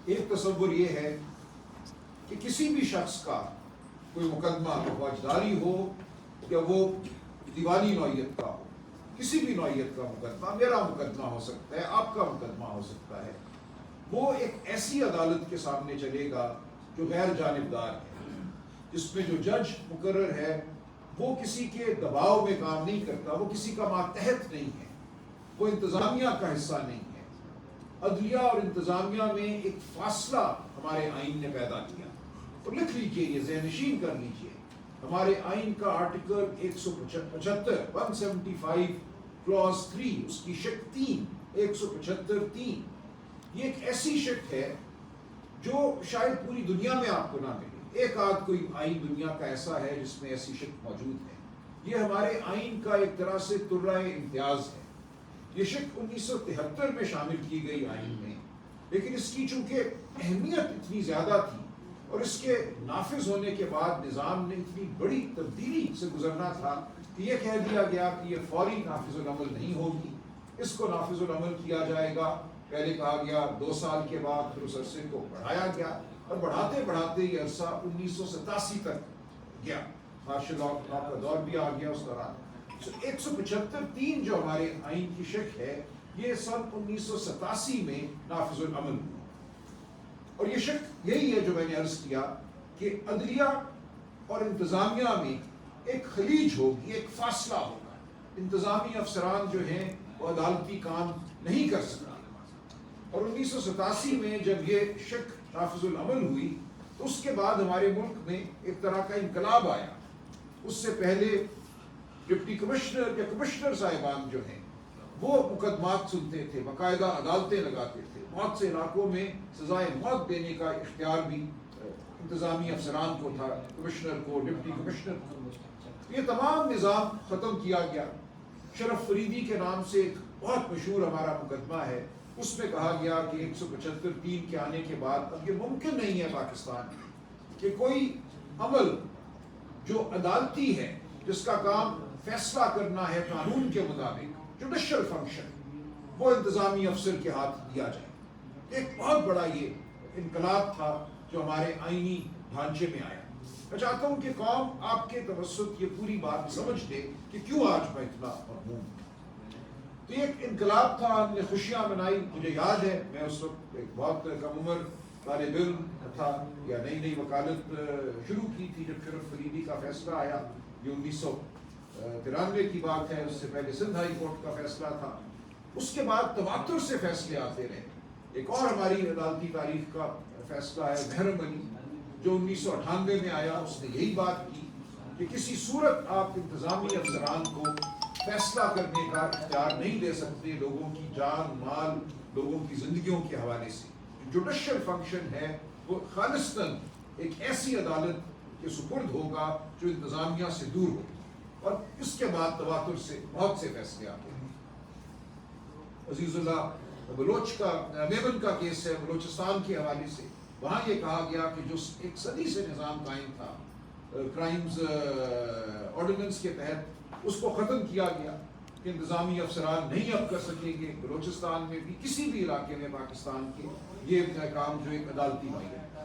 ایک تصور یہ ہے کہ کسی بھی شخص کا کوئی مقدمہ فوجداری ہو یا وہ دیوانی نوعیت کا ہو، کسی بھی نوعیت کا مقدمہ، میرا مقدمہ ہو سکتا ہے، آپ کا مقدمہ ہو سکتا ہے، وہ ایک ایسی عدالت کے سامنے چلے گا جو غیر جانبدار ہے، جس میں جو جج مقرر ہے وہ کسی کے دباؤ میں کام نہیں کرتا، وہ کسی کا ماتحت نہیں ہے، وہ انتظامیہ کا حصہ نہیں ہے۔ عدلیہ اور انتظامیہ میں ایک فاصلہ ہمارے آئین نے پیدا کیا، تو لکھ لیجئے، یہ ذہن نشین کر لیجئے، ہمارے آئین کا آرٹیکل 175 175 کلوز 3، اس کی شق 3، 175(3), یہ ایک ایسی شق ہے جو شاید پوری دنیا میں آپ کو نہ ملے۔ ایک آدھ کوئی آئین دنیا کا ایسا ہے جس میں ایسی شق موجود ہے۔ یہ ہمارے آئین کا ایک طرح سے ترہ امتیاز ہے۔ یہ شق 1973 میں شامل کی گئی آئین میں، لیکن اس کی چونکہ اہمیت اتنی زیادہ تھی اور اس کے نافذ ہونے کے بعد نظام نے اتنی بڑی تبدیلی سے گزرنا تھا کہ یہ کہہ دیا گیا کہ یہ فوری نافذ العمل نہیں ہوگی، اس کو نافذ العمل کیا جائے گا۔ پہلے کہا گیا 2 سال کے بعد، پھر اس عرصے کو بڑھایا گیا اور بڑھاتے بڑھاتے یہ عرصہ 1987 تک گیا۔ مارشل لاء کا دور بھی آ گیا اس دوران۔ 175(3) جو ہمارے آئین کی شق ہے، یہ سن 1987 میں نافذ العمل ہوئی، اور یہ شق یہی ہے جو میں نے عرض کیا کہ عدلیہ اور انتظامیہ میں ایک خلیج ہوگی، ایک فاصلہ ہوگا۔ انتظامی افسران جو ہیں وہ عدالتی کام نہیں کر سکتے، اور 1987 میں جب یہ شق نافذ العمل ہوئی تو اس کے بعد ہمارے ملک میں ایک طرح کا انقلاب آیا۔ اس سے پہلے ڈپٹی کمشنر یا کمشنر صاحبان جو ہیں وہ مقدمات سنتے تھے، باقاعدہ عدالتیں لگاتے تھے، بہت سے علاقوں میں سزائے موت دینے کا اختیار بھی انتظامی افسران کو تھا، کمشنر کو، ڈپٹی کمشنر کو۔ یہ تمام نظام ختم کیا گیا۔ شرف فریدی کے نام سے ایک بہت مشہور ہمارا مقدمہ ہے، اس میں کہا گیا کہ 175(3) کے آنے کے بعد اب یہ ممکن نہیں ہے پاکستان میں کہ کوئی عمل جو عدالتی ہے، جس کا کام فیصلہ کرنا ہے قانون کے مطابق، جوڈیشل فنکشن، وہ انتظامی افسر کے ہاتھ دیا جائے۔ ایک بہت بڑا یہ انقلاب تھا جو ہمارے آئینی ڈھانچے میں آیا۔ میں چاہتا ہوں کہ قوم آپ کے توسط یہ پوری بات سمجھ لے کہ کیوں آج میں اتنا مرحوم ہوں۔ تو یہ ایک انقلاب تھا، ہم نے خوشیاں منائی۔ مجھے یاد ہے میں اس وقت ایک بہت کم عمر طالب علم تھا، یا نئی نئی وکالت شروع کی تھی جب شرف فریدی کا فیصلہ آیا۔ یہ 1993 کی بات ہے، اس سے پہلے سندھ ہائی کورٹ کا فیصلہ تھا۔ اس کے بعد تواتر سے فیصلے آتے رہے۔ ایک اور ہماری عدالتی تاریخ کا فیصلہ ہے محرم علی، جو 1998 میں آیا۔ اس نے یہی بات کی کہ کسی صورت آپ انتظامی افسران کو فیصلہ کرنے کا اختیار نہیں دے سکتے لوگوں کی جان مال، لوگوں کی زندگیوں کے حوالے سے۔ جوڈیشل فنکشن ہے وہ خالصتاً ایک ایسی عدالت کے سپرد ہوگا جو انتظامیہ سے دور ہو، اور اس کے بعد تواتر سے بہت سے فیصلے آتے ہیں۔ عزیز اللہ بلوچ کا میمن کا کیس ہے بلوچستان کے حوالے سے، وہاں یہ کہا گیا کہ جو ایک صدی سے نظام قائم تھا کرائمز آرڈیننس کے تحت، اس کو ختم کیا گیا کہ انتظامی افسران نہیں اب کر سکیں گے بلوچستان میں بھی، کسی بھی علاقے میں پاکستان کے، یہ کام جو ایک عدالتی ہوئی ہے۔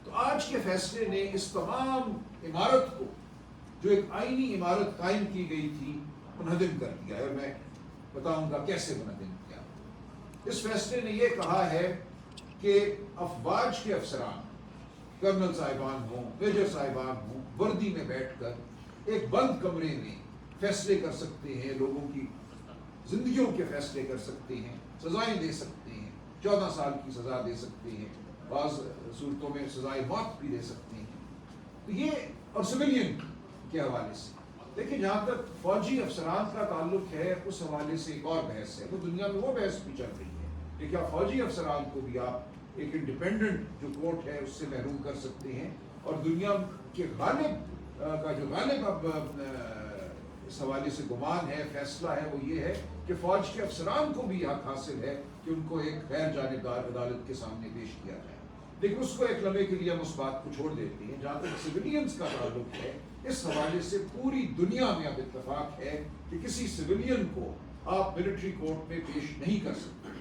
تو آج کے فیصلے نے اس تمام عمارت کو، جو ایک آئینی عمارت قائم کی گئی تھی، منہدم کر دیا ہے، اور میں بتاؤں گا کیسے منہدم کیا۔ اس فیصلے نے یہ کہا ہے کہ افواج کے افسران، کرنل صاحبان ہوں، میجر صاحبان ہوں، وردی میں بیٹھ کر ایک بند کمرے میں فیصلے کر سکتے ہیں، لوگوں کی زندگیوں کے فیصلے کر سکتے ہیں، سزائیں دے سکتے ہیں، 14 سال کی سزا دے سکتے ہیں، بعض صورتوں میں سزائے موت بھی دے سکتے ہیں۔ تو یہ اور سویلین کے حوالے سے، لیکن جہاں تک فوجی افسران کا تعلق ہے، اس حوالے سے ایک اور بحث ہے، وہ دنیا میں وہ بحث بھی چل رہی ہے کہ کیا فوجی افسران کو بھی آپ ایک انڈیپینڈنٹ جو کورٹ ہے اس سے محروم کر سکتے ہیں، اور دنیا کے غالب کا جو غالب اب اس حوالے سے گمان ہے، فیصلہ ہے، وہ یہ ہے کہ فوج کے افسران کو بھی حق حاصل ہے کہ ان کو ایک غیر جانبدار عدالت کے سامنے پیش کیا جائے۔ لیکن اس کو ایک لمحے کے لیے ہم اس بات کو چھوڑ دیتے ہیں۔ جہاں تک سویلینز کا تعلق ہے، اس حوالے سے پوری دنیا میں اب اتفاق ہے کہ کسی سویلین کو آپ ملٹری کورٹ میں پیش نہیں کر سکتے۔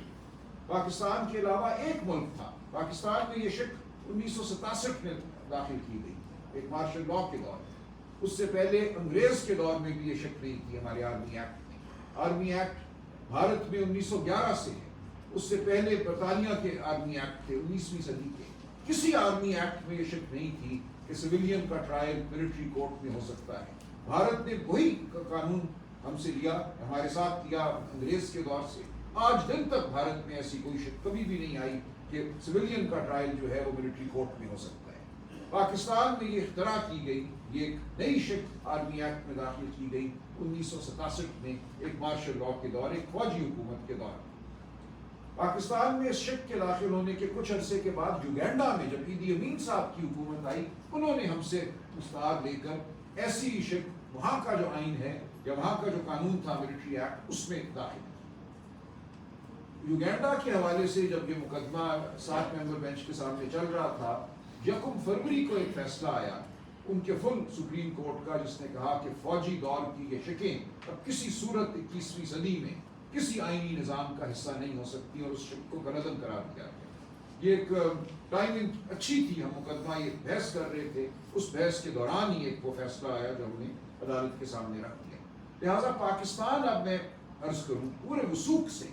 پاکستان کے علاوہ ایک ملک تھا، پاکستان میں یہ شک 1967 میں داخل کی گئی، ایک مارشل لا کے دور میں۔ اس سے پہلے انگریز کے دور میں بھی یہ شک نہیں تھی ہمارے آرمی ایکٹ میں۔ آرمی ایکٹ بھارت میں 1911 سے ہے، اس سے پہلے برطانیہ کے آرمی ایکٹ تھے 19ویں صدی کے۔ کسی آرمی ایکٹ میں یہ شک نہیں تھی کہ سویلین کا ٹرائل ملٹری کورٹ میں ہو سکتا ہے۔ بھارت نے وہی قانون ہم سے لیا، ہمارے ساتھ کیا انگریز کے دور سے۔ آج دن تک بھارت میں ایسی کوئی شک کبھی بھی نہیں آئی کہ سویلین کا ٹرائل جو ہے وہ ملٹری کورٹ میں ہو سکتا ہے۔ پاکستان میں یہ اختراع کی گئی، یہ ایک نئی شک آرمی ایکٹ میں داخل کی گئی 1967 میں، ایک مارشل لا کے دور، ایک فوجی حکومت کے دور۔ پاکستان میں اس شک کے داخل ہونے کے کچھ عرصے کے بعد یوگینڈا میں جب ایدی امین صاحب کی حکومت آئی، انہوں نے ہم سے مستعار لے کر ایسی شک وہاں کا جو آئین ہے یا وہاں کا جو قانون تھا ملٹری ایکٹ، اس میں داخل کی۔ یوگینڈا کے حوالے سے جب یہ مقدمہ 7 ممبر بینچ کے سامنے چل رہا تھا، 1 فروری کو ایک فیصلہ آیا ان کے فل سپریم کورٹ کا، جس نے کہا کہ فوجی دور کی یہ شکیں اب کسی صورت 21ویں صدی میں کسی آئینی نظام کا حصہ نہیں ہو سکتی، اور اس شک کو کالعدم قرار دیا گیا۔ یہ ایک ٹائمنگ اچھی تھی، ہم مقدمہ یہ بحث کر رہے تھے، اس بحث کے دوران ہی ایک وہ فیصلہ آیا جو ہم نے عدالت کے سامنے رکھ دیا۔ لہٰذا پاکستان، اب میں عرض کروں پورے وثوق سے،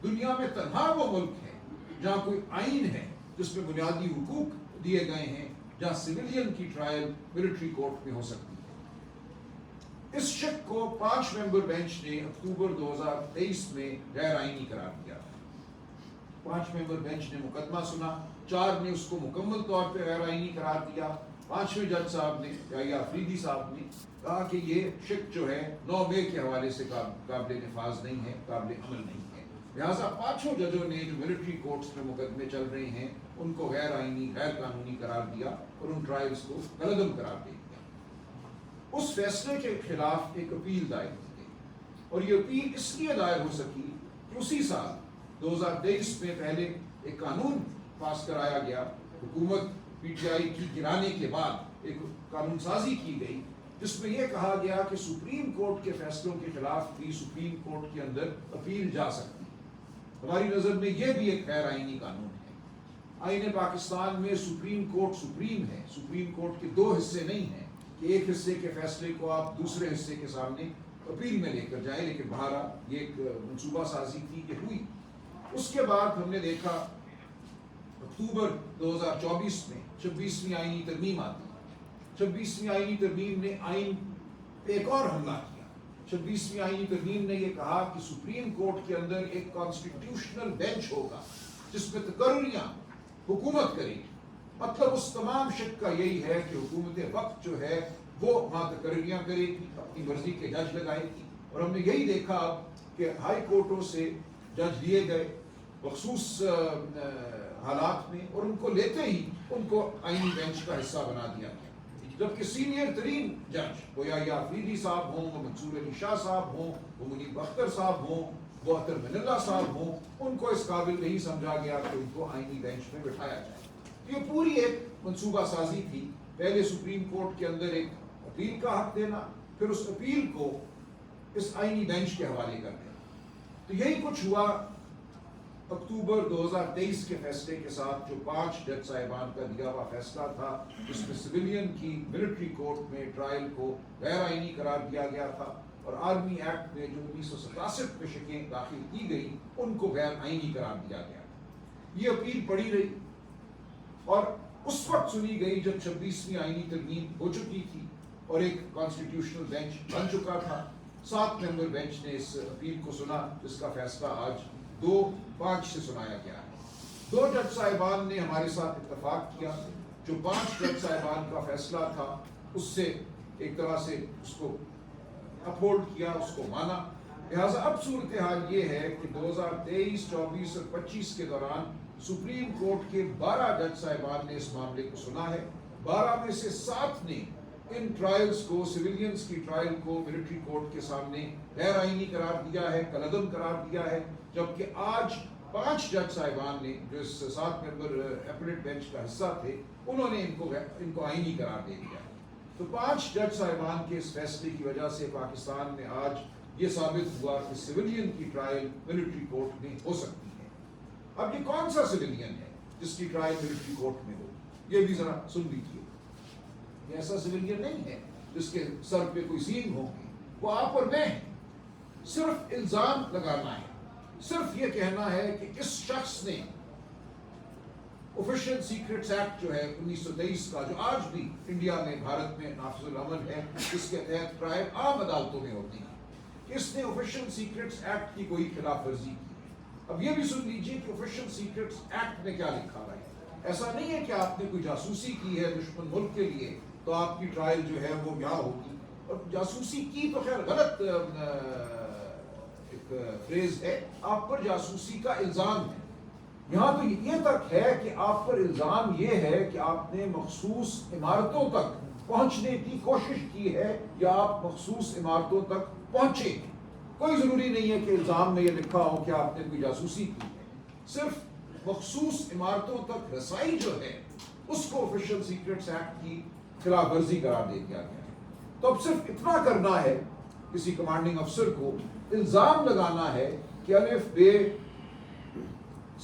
دنیا میں تنہا وہ ملک ہے جہاں کوئی آئین ہے جس میں بنیادی حقوق دیے گئے ہیں، جہاں سویلین کی ٹرائل ملٹری کورٹ میں ہو سکتی ہے۔ اس شک کو 5 ممبر بینچ نے اکتوبر 2023 میں غیر آئینی قرار دیا۔ 5 ممبر بینچ نے مقدمہ سنا، 4 نے اس کو مکمل طور پہ غیر آئینی قرار دیا۔ 5ویں جج صاحب نے یا آفریدی صاحب نے کہا کہ یہ شک جو ہے 9 مئی کے حوالے سے قابل نفاذ نہیں ہے، قابل عمل نہیں ہے۔ لہٰذا 5 ججوں نے جو ملٹری کورٹس میں مقدمے چل رہے ہیں ان کو غیر آئینی، غیر قانونی قرار دیا اور ان ٹرائلز کو کالعدم قرار دے دیا۔ اس فیصلے کے خلاف ایک اپیل دائر کی گئی، اور یہ اپیل اس لیے دائر ہو سکی کہ اسی سال 2023 میں پہلے ایک قانون پاس کرایا گیا، حکومت پی ٹی آئی کی گرانے کے بعد ایک قانون سازی کی گئی جس میں یہ کہا گیا کہ سپریم کورٹ کے فیصلوں کے خلاف بھی سپریم کورٹ کے اندر اپیل جا سکتی۔ ہماری نظر میں یہ بھی ایک غیر آئینی قانون ہے۔ آئین پاکستان میں سپریم کورٹ سپریم ہے، سپریم کورٹ کے 2 حصے نہیں ہیں کہ ایک حصے کے فیصلے کو آپ دوسرے حصے کے سامنے اپیل میں لے کر جائیں، لیکن بہرحال یہ ایک منصوبہ سازی تھی کہ ہوئی۔ اس کے بعد ہم نے دیکھا اکتوبر 2024 میں 26ویں آئینی ترمیم آتی ہے۔ 26ویں آئینی ترمیم نے آئین پہ ایک اور حملہ کیا۔ 26ویں آئینی ترمیم نے یہ کہا کہ سپریم کورٹ کے اندر ایک کانسٹیٹیوشنل بینچ ہوگا جس میں تقرریاں حکومت کرے گی۔ مطلب اس تمام شک کا یہی ہے کہ حکومت وقت جو ہے وہ وہاں تقرریاں کرے گی، اپنی مرضی کے جج لگائے گی، اور ہم نے یہی دیکھا اب کہ ہائی کورٹوں سے جج لیے گئے مخصوص حالات میں، اور ان کو لیتے ہی ان کو آئینی بینچ کا حصہ بنا دیا گیا، جبکہ سینئر ترین جج وہ یا آفریدی صاحب ہوں، وہ منصور علی شاہ صاحب ہوں، وہ منیب اختر صاحب ہوں، وہ اطہر من اللہ صاحب ہوں، ان کو اس قابل نہیں سمجھا گیا کہ ان کو آئینی بینچ میں بٹھایا جائے۔ یہ پوری ایک منصوبہ سازی تھی، پہلے سپریم کورٹ کے اندر ایک اپیل کا حق دینا، پھر اس اپیل کو اس آئینی بینچ کے حوالے کر دینا۔ تو یہی کچھ ہوا اکتوبر 2023 کے فیصلے کے ساتھ، جو 5 جج صاحبان کا دیا ہوا فیصلہ تھا، جس میں سویلین کی ملٹری کورٹ میں ٹرائل کو غیر آئینی قرار دیا گیا تھا، اور آرمی ایکٹ میں جو 1967 میں شکیں داخل کی گئی ان کو غیر آئینی قرار دیا گیا۔ یہ اپیل پڑی رہی اور اس وقت سنی گئی جب 26ویں آئینی ترمیم ہو چکی تھی اور ایک کانسٹیٹیوشنل بینچ بن چکا تھا۔ 7 ممبر بینچ نے اس اپیل کو سنا، جس کا فیصلہ آج 2-5 سے سنایا گیا ہے۔ 2 جج صاحبان نے ہمارے ساتھ اتفاق کیا، جو 5 جج صاحبان کا فیصلہ تھا اس سے ایک طرح سے اس کو اپہولڈ کیا، اس کو مانا۔ لہٰذا اب صورتحال یہ ہے کہ 2023، 24 اور 25 کے دوران سپریم کورٹ کے 12 جج صاحبان نے اس معاملے کو سنا ہے۔ 12 میں سے 7 نے ان ٹرائلز کو، سویلینز کی ٹرائل کو ملٹری کورٹ کے سامنے غیر آئینی قرار دیا ہے، کالعدم قرار دیا ہے، جبکہ آج 5 جج صاحبان نے جو اس 7 ممبر اپیلیٹ بینچ کا حصہ تھے، انہوں نے ان کو آئینی قرار دے دیا ہے۔ تو 5 جج صاحبان کے اس فیصلے کی وجہ سے پاکستان میں آج یہ ثابت ہوا کہ سویلین کی ٹرائل ملٹری کورٹ میں ہو سکتی ہے۔ اب یہ کون سا سویلین ہے جس کی ٹرائل ملٹری کورٹ میں ہو؟ یہ بھی ذرا سن لیجیے. یہ ایسا سویلین نہیں ہے جس کے سر پہ کوئی سینگ ہوگی. وہ آپ اور میں ہیں. صرف الزام لگانا ہے, صرف یہ کہنا ہے کہ اس شخص نے آفیشیل سیکرٹس ایکٹ جو ہے 1923 کا, جو آج بھی انڈیا میں بھارت میں نافذ العمل ہے, جس کے تحت ٹرائل عام عدالتوں میں ہوتی ہے, کہ اس نے آفیشیل سیکرٹس ایکٹ کی کوئی خلاف ورزی کی ہے. اب یہ بھی سن لیجیے کہ آفیشیل سیکرٹس ایکٹ میں کیا لکھا ہوا ہے. ایسا نہیں ہے کہ آپ نے کوئی جاسوسی کی ہے دشمن ملک کے لیے تو آپ کی ٹرائل جو ہے وہ یہاں ہوگی. اور جاسوسی کی تو خیر غلط ایک فریز ہے, آپ پر جاسوسی کا الزام ہے. یہاں تو یہ تک ہے کہ آپ پر الزام یہ ہے کہ آپ نے مخصوص عمارتوں تک پہنچنے کی کوشش کی ہے یا آپ مخصوص عمارتوں تک پہنچے. کوئی ضروری نہیں ہے کہ الزام میں یہ لکھا ہو کہ آپ نے کوئی جاسوسی کی ہے. صرف مخصوص عمارتوں تک رسائی جو ہے اس کو آفیشیل سیکرٹس ایکٹ کی خلاف ورزی قرار دے دیا گیا ہے. تو اب صرف اتنا کرنا ہے کسی کمانڈنگ افسر کو, الزام لگانا ہے کہ الف بے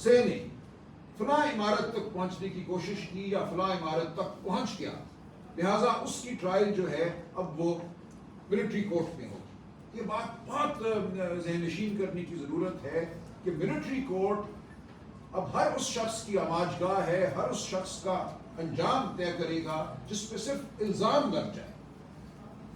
سے نے فلاں عمارت تک پہنچنے کی کوشش کی یا فلاں عمارت تک پہنچ گیا, لہٰذا اس کی ٹرائل جو ہے اب وہ ملٹری کورٹ میں ہوگی. یہ بات بہت ذہن نشین کرنے کی ضرورت ہے کہ ملٹری کورٹ اب ہر اس شخص کی آماج گاہ ہے, ہر اس شخص کا انجام طے کرے گا جس پہ صرف الزام لگ جائے.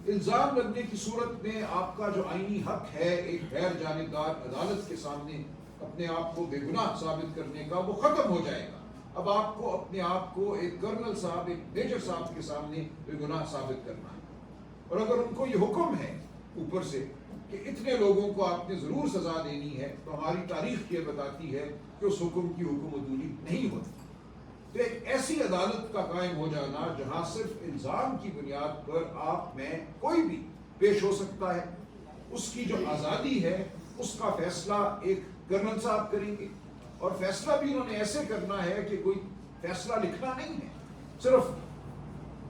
الزام لگنے کی صورت میں آپ کا جو آئینی حق ہے ایک غیر جانبدار عدالت کے سامنے اپنے آپ کو بے گناہ ثابت کرنے کا, وہ ختم ہو جائے گا. اب آپ کو اپنے آپ کو ایک کرنل صاحب, ایک میجر صاحب کے سامنے بے گناہ ثابت کرنا ہے. اور اگر ان کو یہ حکم ہے اوپر سے کہ اتنے لوگوں کو آپ نے ضرور سزا دینی ہے, تو ہماری تاریخ یہ بتاتی ہے کہ اس حکم کی حکم عدولی نہیں ہوتی. تو ایک ایسی عدالت کا قائم ہو جانا جہاں صرف الزام کی بنیاد پر آپ میں کوئی بھی پیش ہو سکتا ہے, اس کی جو آزادی ہے اس کا فیصلہ ایک کرنل صاحب کریں گے. اور فیصلہ بھی انہوں نے ایسے کرنا ہے کہ کوئی فیصلہ لکھنا نہیں ہے, صرف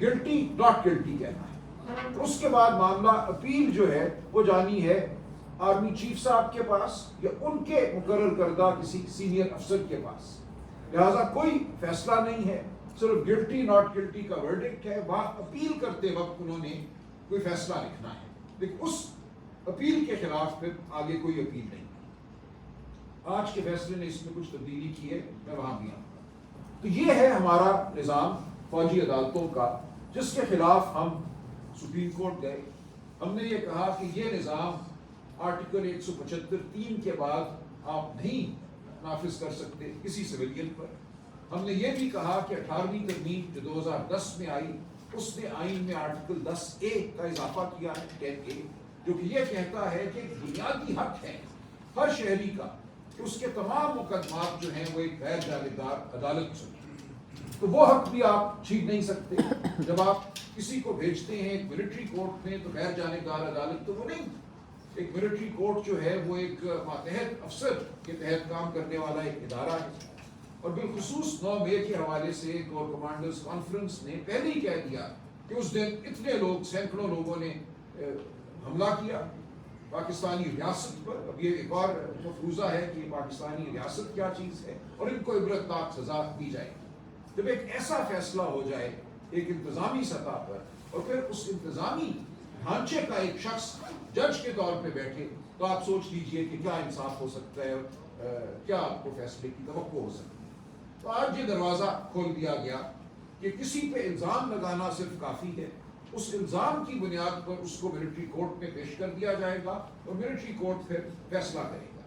گلٹی ناٹ گلٹی کہنا ہے. اس کے بعد معاملہ اپیل جو ہے وہ جانی ہے آرمی چیف صاحب کے پاس یا ان کے مقرر کردہ کسی سینئر افسر کے پاس. لہذا کوئی فیصلہ نہیں ہے, صرف گلٹی ناٹ گلٹی کا ورڈکٹ ہے. وہاں اپیل کرتے وقت انہوں نے کوئی فیصلہ لکھنا ہے, لیکن اس اپیل کے خلاف پھر آگے کوئی اپیل نہیں. آج کے فیصلے نے اس میں کچھ تبدیلی کی ہے, میں وہاں بھی آؤں گا. تو یہ ہے ہمارا نظام فوجی عدالتوں کا, جس کے خلاف ہم سپریم کورٹ گئے. ہم نے یہ کہا کہ یہ نظام آرٹیکل 175(3) کے بعد آپ نہیں نافذ کر سکتے کسی سویلین پر. ہم نے یہ بھی کہا کہ 18ویں ترمیم جو 2010 میں آئی, اس نے آئین میں آرٹیکل 10A کا اضافہ کیا ہے, 10A, جو کہ یہ کہتا ہے کہ بنیادی حق ہے ہر شہری کا کہ اس کے تمام مقدمات جو ہیں وہ ایک غیر جانبدار عدالت سنیں. تو وہ حق بھی آپ چھین نہیں سکتے. جب آپ کسی کو بھیجتے ہیں ایک ملٹری کورٹ میں تو غیر جانبدار عدالت تو وہ نہیں. ایک ملٹری کورٹ جو ہے وہ ایک ماتحت افسر کے تحت کام کرنے والا ایک ادارہ ہے. اور بالخصوص 9 مئی کے حوالے سے کور کمانڈرز کانفرنس نے پہلے ہی کہہ دیا کہ اس دن اتنے لوگ, سینکڑوں لوگوں نے حملہ کیا پاکستانی ریاست پر. اب یہ ایک اور مفروضہ ہے کہ پاکستانی ریاست کیا چیز ہے, اور ان کو عبرتناک سزا دی جائے. جب ایک ایسا فیصلہ ہو جائے ایک انتظامی سطح پر, اور پھر اس انتظامی ڈھانچے کا ایک شخص جج کے طور پہ بیٹھے, تو آپ سوچ لیجئے کہ کیا انصاف ہو سکتا ہے, کیا آپ کو فیصلے کی توقع ہو سکتی ہے. تو آج یہ دروازہ کھول دیا گیا کہ کسی پہ الزام لگانا صرف کافی ہے, اس الزام کی بنیاد پر اس کو ملٹری کورٹ میں پیش کر دیا جائے گا اور ملٹری کورٹ پھر فیصلہ کرے گا.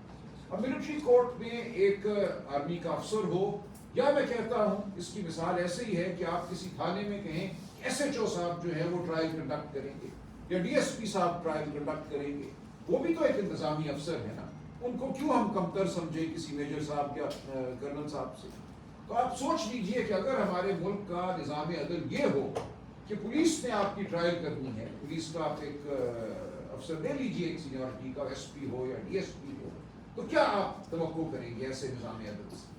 اب ملٹری کورٹ میں ایک آرمی کا افسر ہو, یا میں کہتا ہوں اس کی مثال ایسے ہی ہے کہ آپ کسی تھانے میں کہیں SHO صاحب جو ہے وہ ٹرائل کنڈکٹ کریں گے یا DSP صاحب ٹرائل کنڈکٹ کریں گے. وہ بھی تو ایک انتظامی افسر ہے نا, ان کو کیوں ہم کمتر سمجھیں کسی میجر صاحب یا کرنل صاحب سے. تو آپ سوچ لیجئے کہ اگر ہمارے ملک کا نظام عدل یہ ہو کہ پولیس نے آپ کی ٹرائل کرنی ہے, پولیس کا آپ ایک افسر لے لیجئے ایک سینیورٹی کا, SP ہو یا DSP ہو, تو کیا آپ توقع کریں گے ایسے نظام عدل سے؟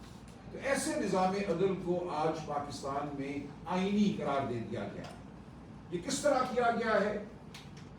تو ایسے نظام عدل کو آج پاکستان میں آئینی قرار دے دیا گیا. یہ کس طرح کیا گیا ہے,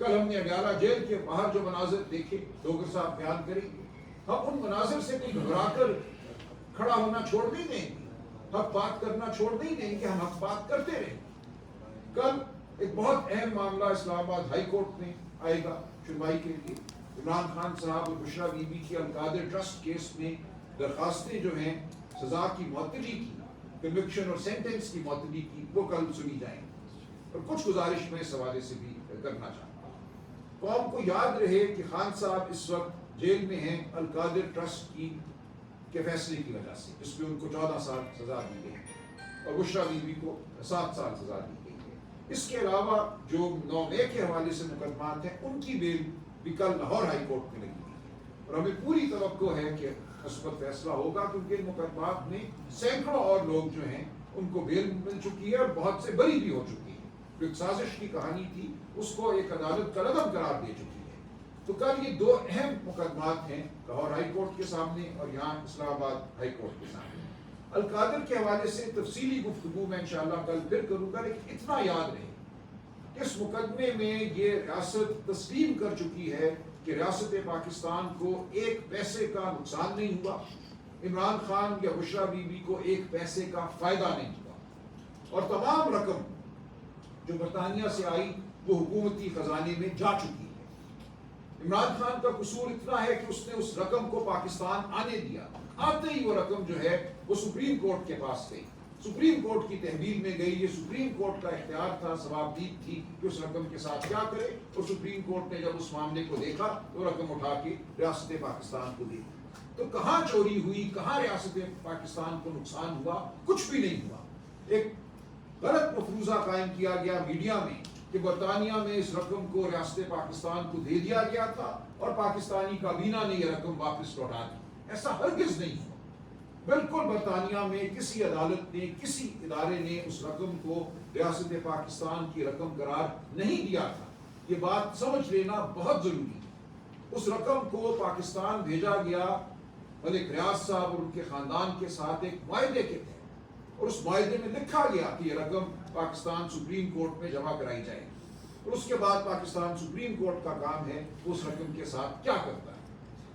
کل ہم نے اڈیالہ جیل کے باہر جو مناظر دیکھے ڈوگر صاحب بیان کریں گے، ہم ان مناظر سے کوئی گھبرا کر کھڑا ہونا چھوڑ نہیں دیں گے، حق بات کرنا چھوڑ نہیں دیں گے، ہم حق بات کرتے رہیں گے۔ کل ایک بہت اہم معاملہ اسلام آباد ہائی کورٹ میں آئے گا سنوائی کے لیے، عمران خان صاحب اور بشرا بی بی کی القادر ٹرسٹ کیس میں درخواستیں جو ہیں سزا کی معطلی کی، کنوکشن اور سینٹنس کی معطلی کی، وہ کل سنی جائیں گی۔ اور کچھ گزارش میں اس حوالے سے بھی کرنا چاہتا ہوں، قوم کو یاد رہے کہ خان صاحب اس وقت جیل میں ہیں القادر ٹرسٹ کے فیصلے کی وجہ سے، جس میں ان کو 14 سال سزا دی گئی اور بشرا بی بی کو 7 سال سزا دی گئی ہے۔ اس کے علاوہ جو 9 مئی کے حوالے سے مقدمات ہیں، ان کی بیل بھی کل لاہور ہائی کورٹ میں لگی ہوئی ہے، اور ہمیں پوری توقع ہے کہ مثبت فیصلہ ہوگا، کیونکہ ان مقدمات میں سینکڑوں اور لوگ جو ہیں ان کو بیل مل چکی ہے اور بہت سے بری بھی ہو چکی ہے۔ جو ایک سازش کی کہانی تھی اس کو ایک عدالت کا رقم قرار دے چکی ہے۔ تو کل یہ 2 اہم مقدمات ہیں لاہور ہائی کورٹ کے سامنے اور یہاں اسلام آباد ہائی کورٹ کے سامنے۔ القادر کے حوالے سے تفصیلی گفتگو میں انشاءاللہ کل پھر کروں گا، لیکن اتنا یاد رہے کہ اس مقدمے میں یہ ریاست تسلیم کر چکی ہے کہ ریاست پاکستان کو 1 پیسے کا نقصان نہیں ہوا، عمران خان یا بشرا بی بی کو 1 پیسے کا فائدہ نہیں ہوا، اور تمام رقم جو برطانیہ سے آئی وہ حکومتی خزانے میں جا چکی ہے۔ عمران خان کا قصور اتنا ہے کہ اس نے اس رقم کو پاکستان آنے دیا، آتے ہی وہ رقم جو ہے وہ سپریم کورٹ کے پاس گئی، سپریم کورٹ کی تحویل میں گئی۔ یہ سپریم کورٹ کا اختیار تھا، ثوابدید تھی کہ اس رقم کے ساتھ کیا کرے، اور سپریم کورٹ نے جب اس معاملے کو دیکھا تو رقم اٹھا کے ریاست پاکستان کو دی۔ تو کہاں چوری ہوئی، کہاں ریاست پاکستان کو نقصان ہوا؟ کچھ بھی نہیں ہوا۔ ایک غلط مفروضہ قائم کیا گیا میڈیا میں کہ برطانیہ میں اس رقم کو ریاست پاکستان کو دے دیا گیا تھا اور پاکستانی کابینہ نے یہ رقم واپس لوٹا دی۔ ایسا ہرگز نہیں ہوا۔ بالکل برطانیہ میں کسی عدالت نے، کسی ادارے نے اس رقم کو ریاست پاکستان کی رقم قرار نہیں دیا تھا۔ یہ بات سمجھ لینا بہت ضروری ہے۔ اس رقم کو پاکستان بھیجا گیا ملک ریاض صاحب اور ان کے خاندان کے ساتھ ایک معاہدے کے تحت، اور اس معاہدے میں لکھا گیا کہ یہ رقم پاکستان سپریم کورٹ میں جمع کرائی جائے، اور اس کے بعد پاکستان سپریم کورٹ کا کام ہے اس رقم کے ساتھ کیا کرتا ہے۔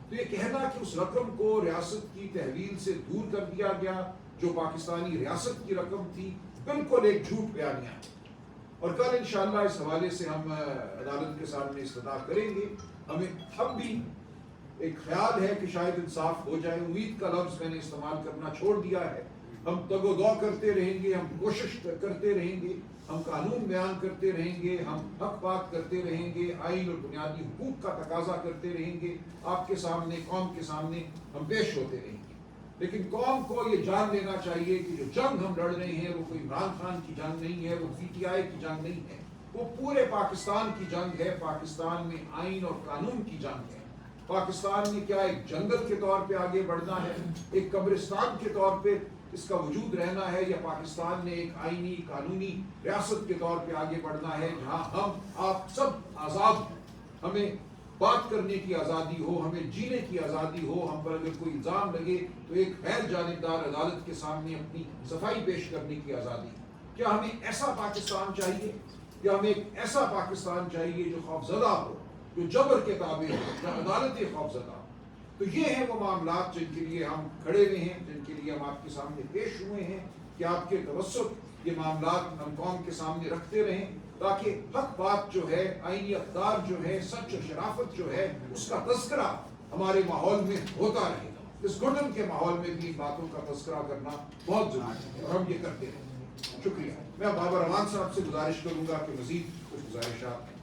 تو یہ کہنا کہ اس رقم کو ریاست کی تحویل سے دور کر دیا گیا جو پاکستانی ریاست کی رقم تھی، بالکل ایک جھوٹ بیانیہ ہے۔ اور کل انشاءاللہ اس حوالے سے ہم عدالت کے سامنے استدعا کریں گے۔ ہمیں اب بھی ایک خیال ہے کہ شاید انصاف ہو جائے، امید کا لفظ میں نے استعمال کرنا چھوڑ دیا ہے۔ ہم تگ و دو کرتے رہیں گے، ہم کوشش کرتے رہیں گے، ہم قانون بیان کرتے رہیں گے، ہم حق بات کرتے رہیں گے، آئین اور بنیادی حقوق کا تقاضا کرتے رہیں گے، آپ کے سامنے، قوم کے سامنے ہم پیش ہوتے رہیں گے۔ لیکن قوم کو یہ جان لینا چاہیے کہ جو جنگ ہم لڑ رہے ہیں وہ کوئی عمران خان کی جنگ نہیں ہے، وہ PTI کی جنگ نہیں ہے، وہ پورے پاکستان کی جنگ ہے۔ پاکستان میں آئین اور قانون کی جنگ ہے۔ پاکستان میں کیا ایک جنگل کے طور پہ آگے بڑھنا ہے، ایک قبرستان کے طور پہ اس کا وجود رہنا ہے، یا پاکستان نے ایک آئینی قانونی ریاست کے طور پہ آگے بڑھنا ہے جہاں ہم آپ سب آزاد ہیں، ہمیں بات کرنے کی آزادی ہو، ہمیں جینے کی آزادی ہو، ہم پر اگر کوئی الزام لگے تو ایک غیر جانبدار عدالت کے سامنے اپنی صفائی پیش کرنے کی آزادی۔ کیا ہمیں ایسا پاکستان چاہیے؟ کیا ہمیں ایک ایسا پاکستان چاہیے جو خوفزدہ ہو، جو جبر کے تابع ہو، جو عدالت خوفزدہ ہو؟ تو یہ ہیں وہ معاملات جن کے لیے ہم کھڑے ہوئے ہیں، جن کے لیے ہم آپ کے سامنے پیش ہوئے ہیں کہ آپ کے توسط یہ معاملات ہم قوم کے سامنے رکھتے رہیں، تاکہ حق بات جو ہے، آئینی اقدار جو ہے، سچ و شرافت جو ہے، اس کا تذکرہ ہمارے ماحول میں ہوتا رہے گا۔ اس گھٹن کے ماحول میں بھی ان باتوں کا تذکرہ کرنا بہت ضروری ہے، اور ہم یہ کرتے رہیں۔ شکریہ۔ میں بابر امان صاحب سے گزارش کروں گا کہ مزید کچھ گزارشات